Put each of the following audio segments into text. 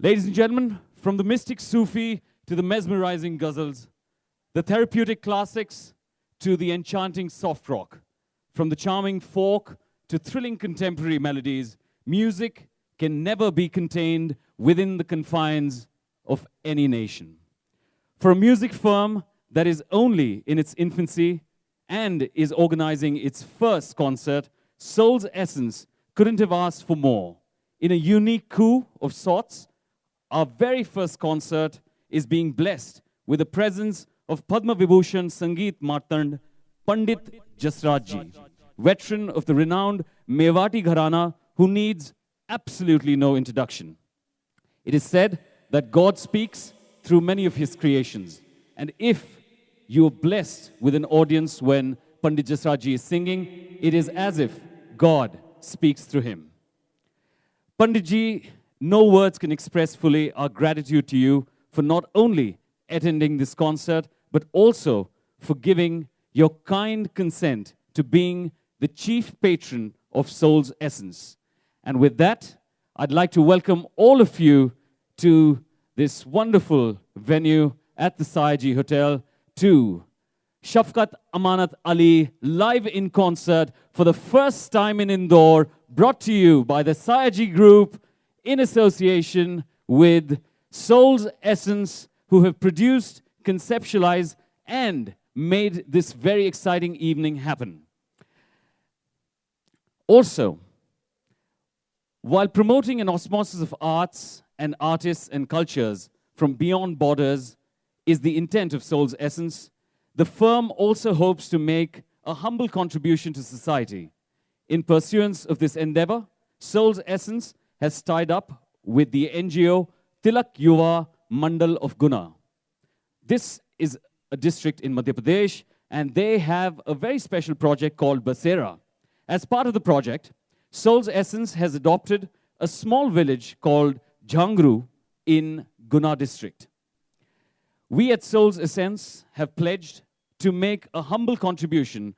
Ladies and gentlemen, from the mystic Sufi to the mesmerizing ghazals, the therapeutic classics to the enchanting soft rock, from the charming folk to thrilling contemporary melodies, music can never be contained within the confines of any nation. For a music firm that is only in its infancy and is organizing its first concert, Soul's Essence couldn't have asked for more. In a unique coup of sorts, our very first concert is being blessed with the presence of Padma Vibhushan Sangeet Martand, Pt.JASRAJJI, veteran of the renowned MEWATI Gharana, who needs absolutely no introduction. It is said that God speaks through many of his creations. And if you are blessed with an audience when Pt.JASRAJJI is singing, it is as if God speaks through him. Panditji, no words can express fully our gratitude to you for not only attending this concert, but also for giving your kind consent to being the chief patron of Soul's Essence. And with that, I'd like to welcome all of you to this wonderful venue at the Sayagyi Hotel, to Shafqat Amanat Ali live in concert for the first time in Indore, brought to you by the Sayagyi Group in association with Soul's Essence, who have produced, conceptualized, and made this very exciting evening happen. Also, while promoting an osmosis of arts and artists and cultures from beyond borders is the intent of Soul's Essence, the firm also hopes to make a humble contribution to society. In pursuance of this endeavor, Soul's Essence has tied up with the NGO Tilak Yuva Mandal of Guna. This is a district in Madhya Pradesh, and they have a very special project called Basera. As part of the project, Soul's Essence has adopted a small village called Jhangru in Guna district. We at Soul's Essence have pledged to make a humble contribution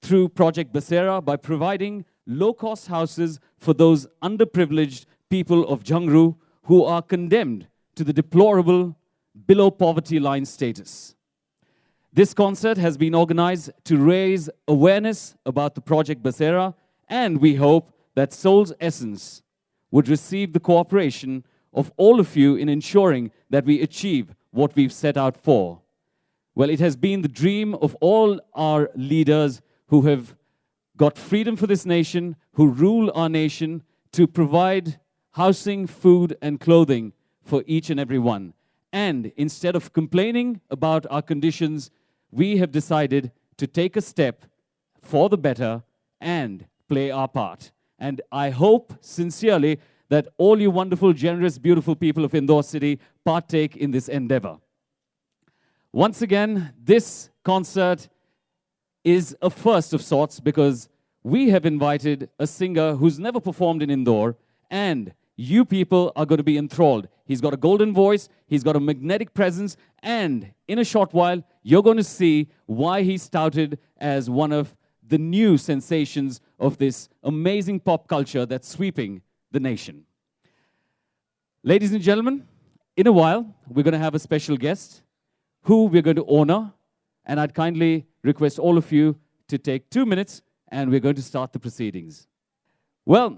through Project Basera by providing low-cost houses for those underprivileged people of Jhangru who are condemned to the deplorable below poverty line status. This concert has been organized to raise awareness about the Project Basera, and we hope that Soul's Essence would receive the cooperation of all of you in ensuring that we achieve what we've set out for. Well, it has been the dream of all our leaders who have got freedom for this nation, who rule our nation, to provide housing, food, and clothing for each and every one. And instead of complaining about our conditions, we have decided to take a step for the better and play our part. And I hope sincerely that all you wonderful, generous, beautiful people of Indore city partake in this endeavor. Once again, this concert is a first of sorts because we have invited a singer who's never performed in Indore, and you people are going to be enthralled. He's got a golden voice, he's got a magnetic presence, and in a short while, you're going to see why he's touted as one of the new sensations of this amazing pop culture that's sweeping the nation. Ladies and gentlemen, in a while, we're going to have a special guest who we're going to honor, and I'd kindly request all of you to take 2 minutes, and we're going to start the proceedings. Well,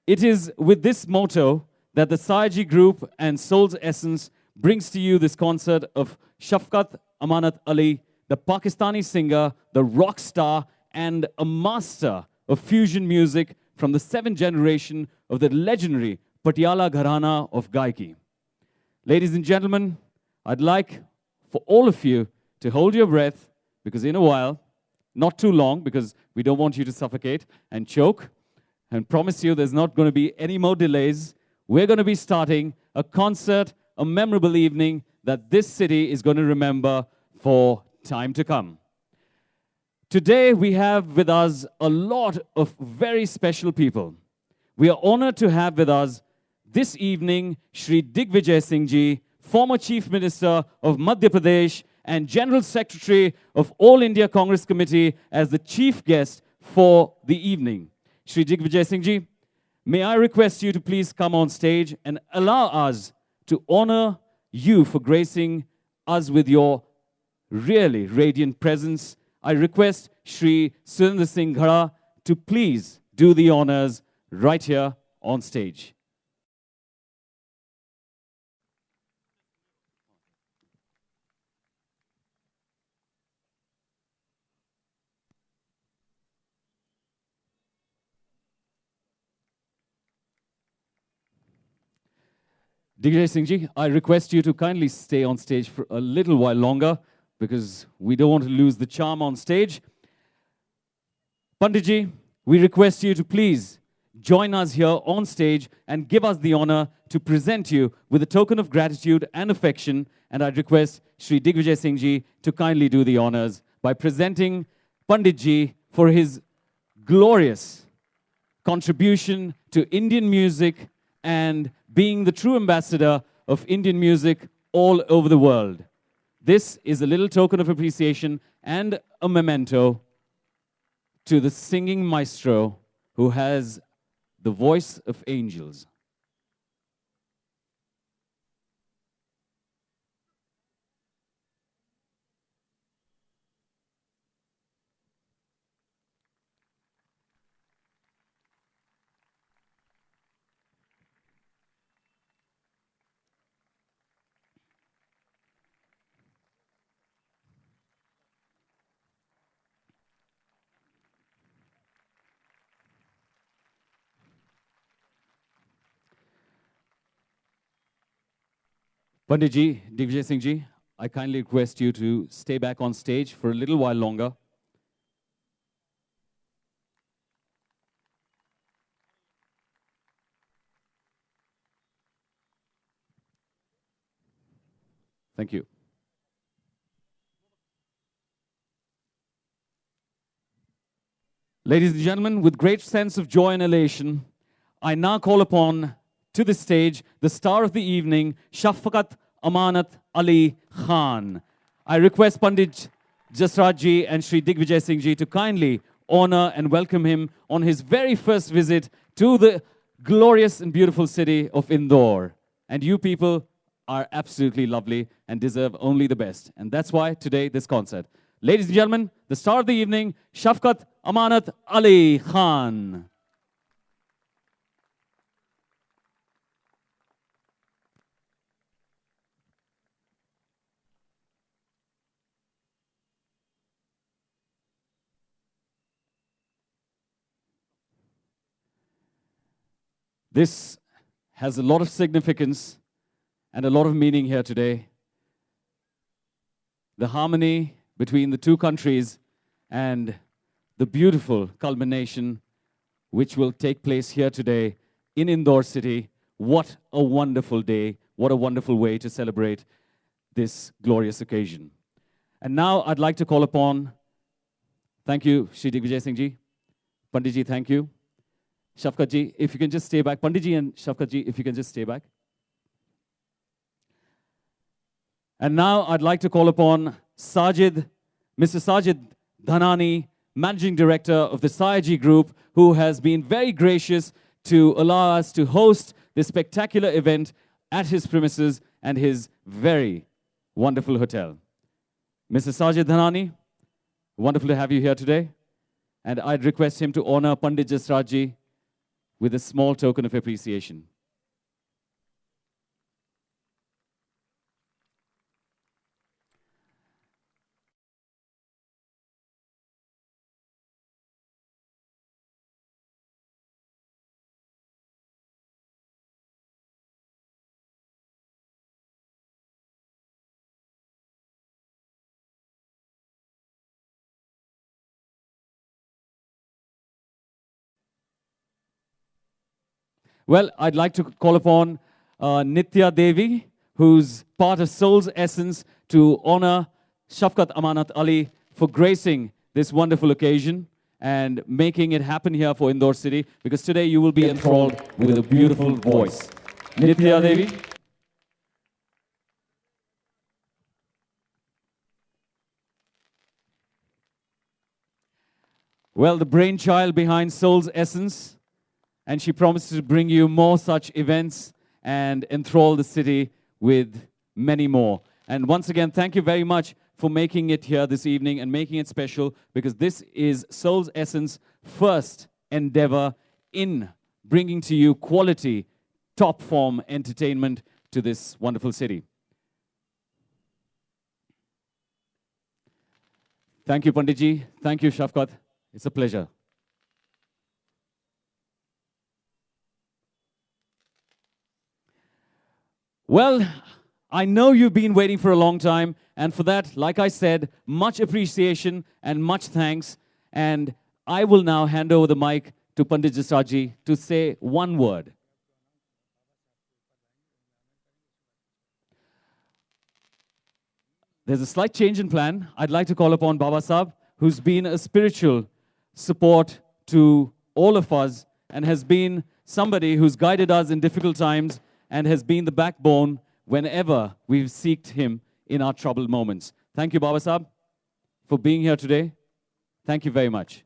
it is with this motto that the Sayagyi Group and Soul's Essence brings to you this concert of Shafqat Amanat Ali, the Pakistani singer, the rock star, and a master of fusion music from the 7th generation of the legendary PATIALA Gharana of gayaki. Ladies and gentlemen, I'd like for all of you to hold your breath, because in a while, not too long, because we don't want you to suffocate and choke, and promise you there's not going to be any more delays. We're going to be starting a concert, a memorable evening that this city is going to remember for time to come. Today, we have with us a lot of very special people. We are honored to have with us this evening Shri Digvijay Singh Ji, former Chief Minister of Madhya Pradesh and General Secretary of All India Congress Committee, as the chief guest for the evening. Shri Digvijay Singh Ji, May I request you to please come on stage and allow us to honor you for gracing us with your really radiant presence. I request Shri Singh to please do the honors right here on stage. Digvijay Singhji, I request you to kindly stay on stage for a little while longer because we don't want to lose the charm on stage. Panditji, we request you to please join us here on stage and give us the honor to present you with a token of gratitude and affection. And I request Shri Digvijay Singhji to kindly do the honors by presenting Panditji for his glorious contribution to Indian music and being the true ambassador of Indian music all over the world. This is a little token of appreciation and a memento to the singing maestro who has the voice of angels. Panditji, Digvijay Singhji, I kindly request you to stay back on stage for a little while longer. Thank you. Ladies and gentlemen, with great sense of joy and elation, I now call upon to the stage the star of the evening, Shafqat Amanat Ali Khan. I request Pt.JASRAJJI and Shri Digvijay Singhji to kindly honor and welcome him on his very first visit to the glorious and beautiful city of Indore. And you people are absolutely lovely and deserve only the best. And that's why today this concert. Ladies and gentlemen, the star of the evening, Shafqat Amanat Ali Khan. This has a lot of significance and a lot of meaning here today. The harmony between the two countries and the beautiful culmination which will take place here today in Indore city. What a wonderful day. What a wonderful way to celebrate this glorious occasion. And now I'd like to call upon, thank you, Shri Digvijay Singhji. Panditji, thank you. Shafqatji, if you can just stay back. Panditji and Shafqatji, if you can just stay back. And now I'd like to call upon Mr. Sajid Dhanani, Managing Director of the Sayaji Group, who has been very gracious to allow us to host this spectacular event at his premises and his very wonderful hotel. Mr. Sajid Dhanani, wonderful to have you here today. And I'd request him to honor Pt.JASRAJJI with a small token of appreciation. Well, I'd like to call upon Nitya Devi, who's part of Soul's Essence, to honor Shafqat Amanat Ali for gracing this wonderful occasion and making it happen here for Indore City, because today you will be enthralled with a beautiful voice. Nitya Devi. Well, the brainchild behind Soul's Essence, and she promises to bring you more such events and enthrall the city with many more. And once again, thank you very much for making it here this evening and making it special, because this is Soul's Essence first endeavor in bringing to you quality, top form entertainment to this wonderful city. Thank you, Panditji. Thank you, Shafqat. It's a pleasure. Well, I know you've been waiting for a long time, and for that, like I said, much appreciation and much thanks. And I will now hand over the mic to Pt.JASRAJJI to say one word. There's a slight change in plan. I'd like to call upon Baba Sahib, who's been a spiritual support to all of us and has been somebody who's guided us in difficult times and has been the backbone whenever we've sought him in our troubled moments. Thank you, Baba Sahib, for being here today. Thank you very much.